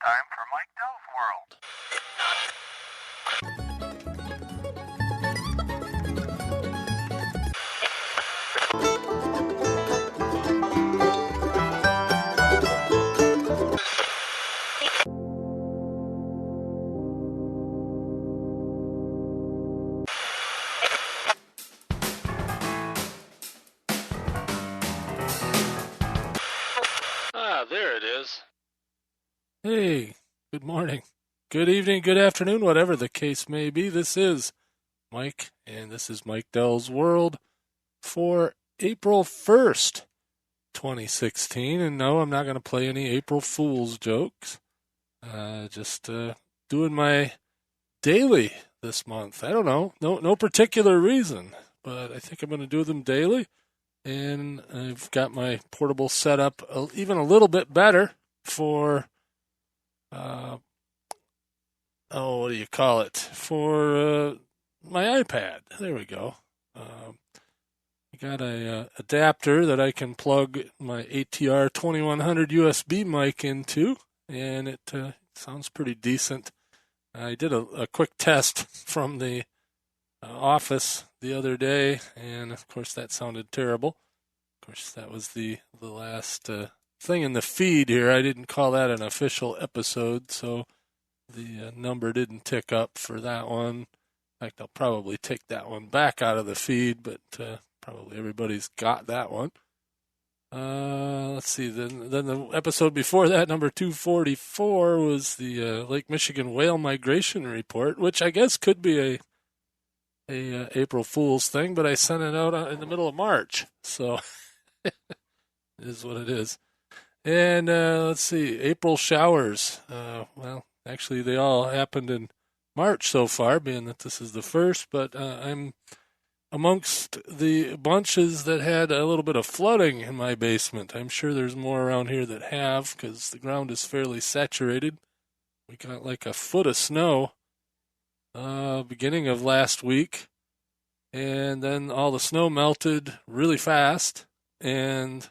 time for Mike Dell's World. There it is. Hey, good morning, good evening, good afternoon, whatever the case may be. This is Mike, and this is Mike Dell's World for April 1st, 2016. And no, I'm not going to play any April Fool's jokes. Just doing my daily this month. I don't know, no particular reason, but I think I'm going to do them daily. And I've got my portable setup even a little bit better for, what do you call it? For my iPad. There we go. I got a adapter that I can plug my ATR 2100 USB mic into, and it sounds pretty decent. I did a quick test from the office the other day, and of course that sounded terrible. Of course, that was the last thing in the feed here. I didn't call that an official episode, so the number didn't tick up for that one. In fact, I'll probably take that one back out of the feed, but probably everybody's got that one. Let's see. Then the episode before that, number 244, was the Lake Michigan whale migration report, which I guess could be a April Fool's thing, but I sent it out in the middle of March, so it is what it is. And let's see, April showers. Well, actually, they all happened in March so far, being that this is the first, but I'm amongst the bunches that had a little bit of flooding in my basement. I'm sure there's more around here that have, because the ground is fairly saturated. We got like a foot of snow beginning of last week, and then all the snow melted really fast, and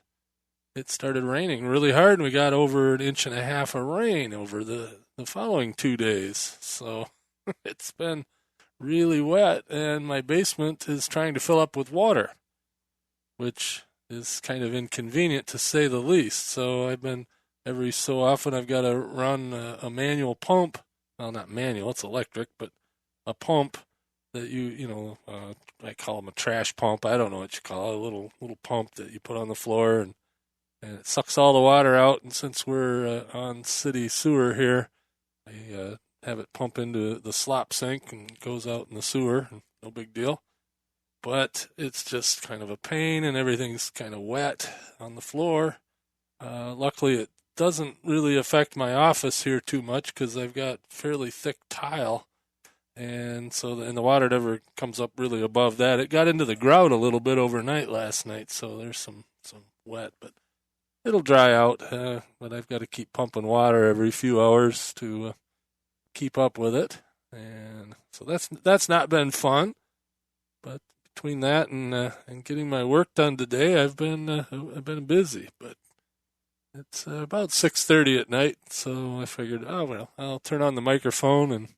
it started raining really hard, and we got over 1.5 inches of rain over the following 2 days. So it's been really wet, and my basement is trying to fill up with water, which is kind of inconvenient to say the least. So I've been, every so often, I've got to run a manual pump. Well, not manual, it's electric, but a pump that I call them a trash pump. I don't know what you call it, a little pump that you put on the floor, and it sucks all the water out. And since we're on city sewer here, I have it pump into the slop sink and goes out in the sewer. No big deal. But it's just kind of a pain, and everything's kind of wet on the floor. Luckily, it doesn't really affect my office here too much because I've got fairly thick tile. And so the water never comes up really above that. It got into the grout a little bit overnight last night, so there's some wet, but it'll dry out. But I've got to keep pumping water every few hours to keep up with it, and so that's not been fun. But between that and getting my work done today, I've been busy. But it's about 6:30 at night, so I figured, I'll turn on the microphone and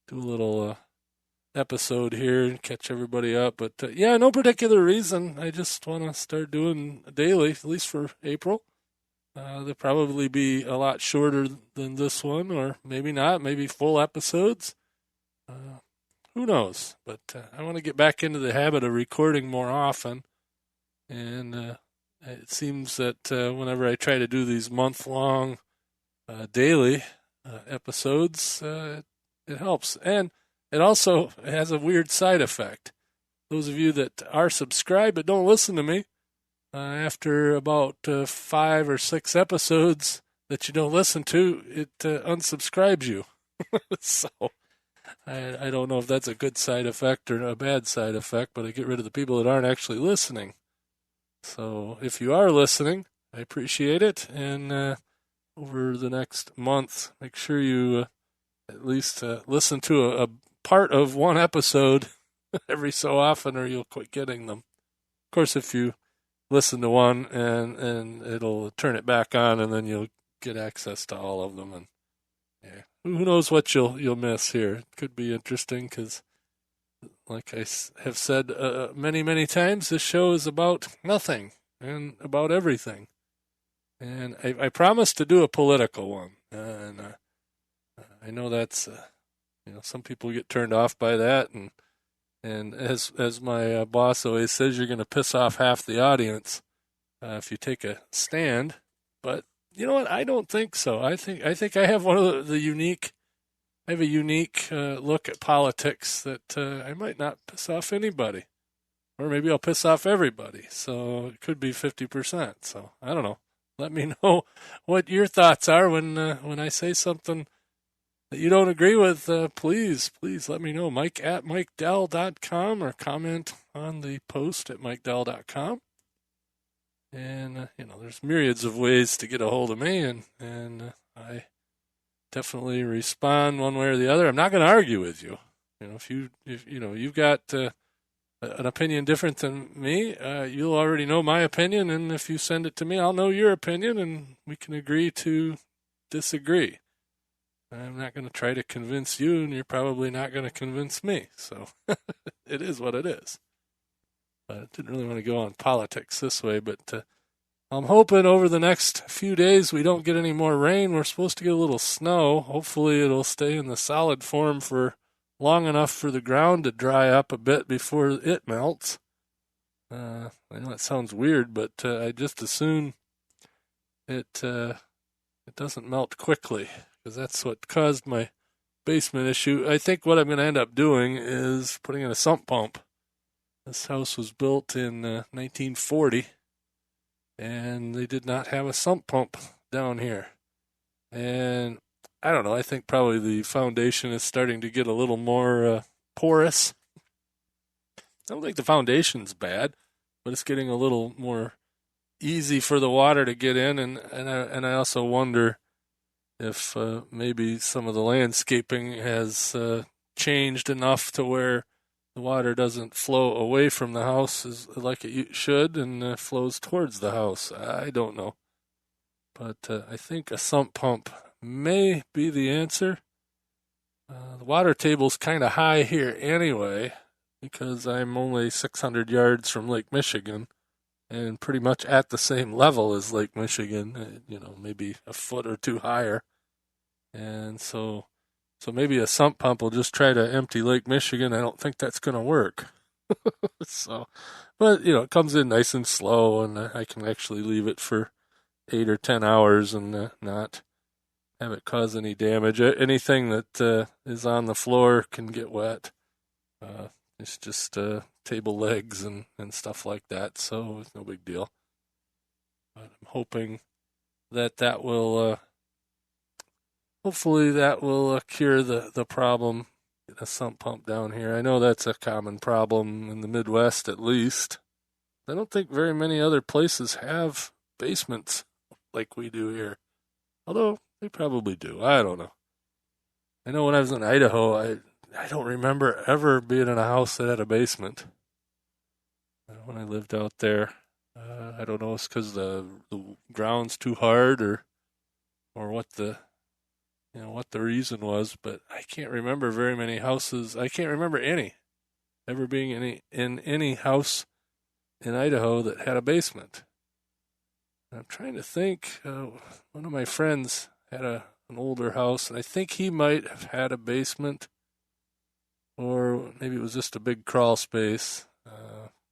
do a little episode here and catch everybody up. But no particular reason. I just want to start doing daily, at least for April. They'll probably be a lot shorter than this one, or maybe not, maybe full episodes. Who knows? But I want to get back into the habit of recording more often. And it seems that whenever I try to do these month-long daily episodes, it helps. And it also has a weird side effect. Those of you that are subscribed but don't listen to me, after about 5 or 6 episodes that you don't listen to, it unsubscribes you. So I don't know if that's a good side effect or a bad side effect, but I get rid of the people that aren't actually listening. So if you are listening, I appreciate it. And over the next month, make sure you at least listen to a part of one episode every so often, or you'll quit getting them. Of course, if you listen to one and it'll turn it back on, and then you'll get access to all of them. And Yeah. Who knows what you'll miss here? It could be interesting because, like I have said many times, this show is about nothing and about everything. And I promised to do a political one, and I know that's some people get turned off by that, and as my boss always says, you're going to piss off half the audience if you take a stand. But you know what? I don't think so. I think I have one of the unique. I have a unique look at politics that I might not piss off anybody, or maybe I'll piss off everybody. So it could be 50%. So I don't know. Let me know what your thoughts are when I say something that you don't agree with. Please let me know. Mike at MikeDell.com, or comment on the post at MikeDell.com. And there's myriads of ways to get a hold of me, and I definitely respond one way or the other. I'm not going to argue with you. If you've got an opinion different than me, you'll already know my opinion, and if you send it to me, I'll know your opinion, and we can agree to disagree. I'm not going to try to convince you, and you're probably not going to convince me. So it is what it is. But I didn't really want to go on politics this way, but I'm hoping over the next few days we don't get any more rain. We're supposed to get a little snow. Hopefully it'll stay in the solid form for long enough for the ground to dry up a bit before it melts. I know it sounds weird, but I just assume it doesn't melt quickly, because that's what caused my basement issue. I think what I'm going to end up doing is putting in a sump pump. This house was built in 1940, and they did not have a sump pump down here. And I don't know, I think probably the foundation is starting to get a little more porous. I don't think the foundation's bad, but it's getting a little more easy for the water to get in, and I also wonder if maybe some of the landscaping has changed enough to where the water doesn't flow away from the house like it should, and flows towards the house. I don't know. But I think a sump pump may be the answer. The water table's kind of high here anyway, because I'm only 600 yards from Lake Michigan, and pretty much at the same level as Lake Michigan, maybe a foot or two higher. And so maybe a sump pump will just try to empty Lake Michigan. I don't think that's going to work. But it comes in nice and slow, and I can actually leave it for 8 or 10 hours and not have it cause any damage. Anything that is on the floor can get wet. It's just table legs and stuff like that, so it's no big deal. But I'm hoping that will hopefully that will cure the problem. Get a sump pump down here. I know that's a common problem in the Midwest, at least. I don't think very many other places have basements like we do here. Although they probably do. I don't know. I know when I was in Idaho, I don't remember ever being in a house that had a basement. When I lived out there, I don't know, it's because the ground's too hard or what the reason was, but I can't remember very many houses. I can't remember any ever being in any house in Idaho that had a basement. I'm trying to think. One of my friends had an older house, and I think he might have had a basement, or maybe it was just a big crawl space.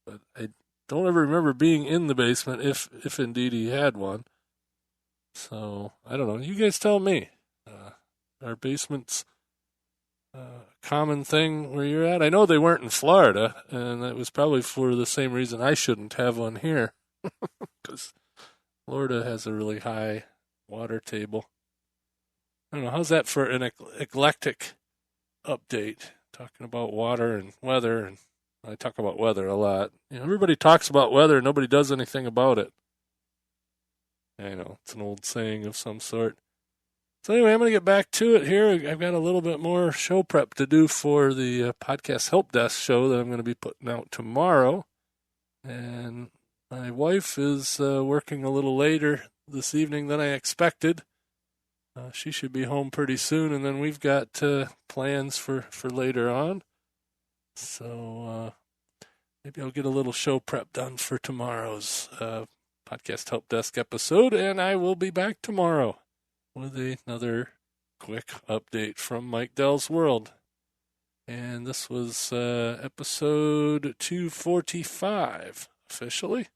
But I don't ever remember being in the basement, if indeed he had one. So I don't know. You guys tell me. Are basements a common thing where you're at? I know they weren't in Florida, and that was probably for the same reason I shouldn't have one here, because Florida has a really high water table. I don't know. How's that for an eclectic update? Talking about water and weather, and I talk about weather a lot. Everybody talks about weather, and nobody does anything about it. I know, it's an old saying of some sort. So anyway, I'm going to get back to it here. I've got a little bit more show prep to do for the podcast help desk show that I'm going to be putting out tomorrow. And my wife is working a little later this evening than I expected. She should be home pretty soon, and then we've got plans for later on. So maybe I'll get a little show prep done for tomorrow's podcast help desk episode, and I will be back tomorrow with another quick update from Mike Dell's World. And this was episode 245 officially.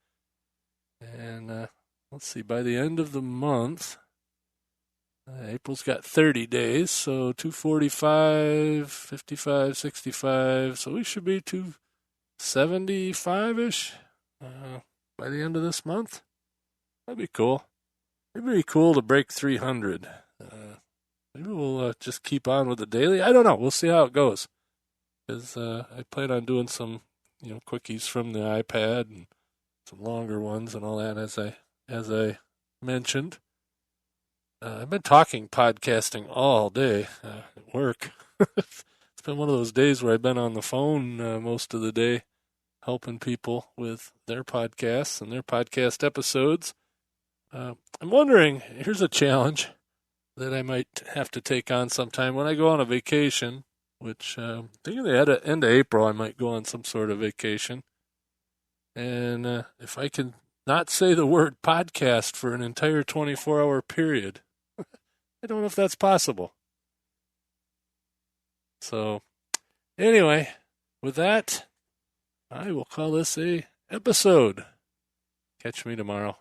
And let's see, by the end of the month, April's got 30 days, so 245, 55, 65, so we should be 275-ish by the end of this month. That'd be cool. It'd be cool to break 300. Maybe we'll just keep on with the daily. I don't know. We'll see how it goes. Because I plan on doing some, quickies from the iPad and some longer ones and all that, as I mentioned. I've been podcasting all day at work. It's been one of those days where I've been on the phone most of the day helping people with their podcasts and their podcast episodes. I'm wondering, here's a challenge that I might have to take on sometime when I go on a vacation, which I'm thinking at the end of April I might go on some sort of vacation. And if I can not say the word podcast for an entire 24-hour period, I don't know if that's possible. So, anyway, with that, I will call this a episode. Catch me tomorrow.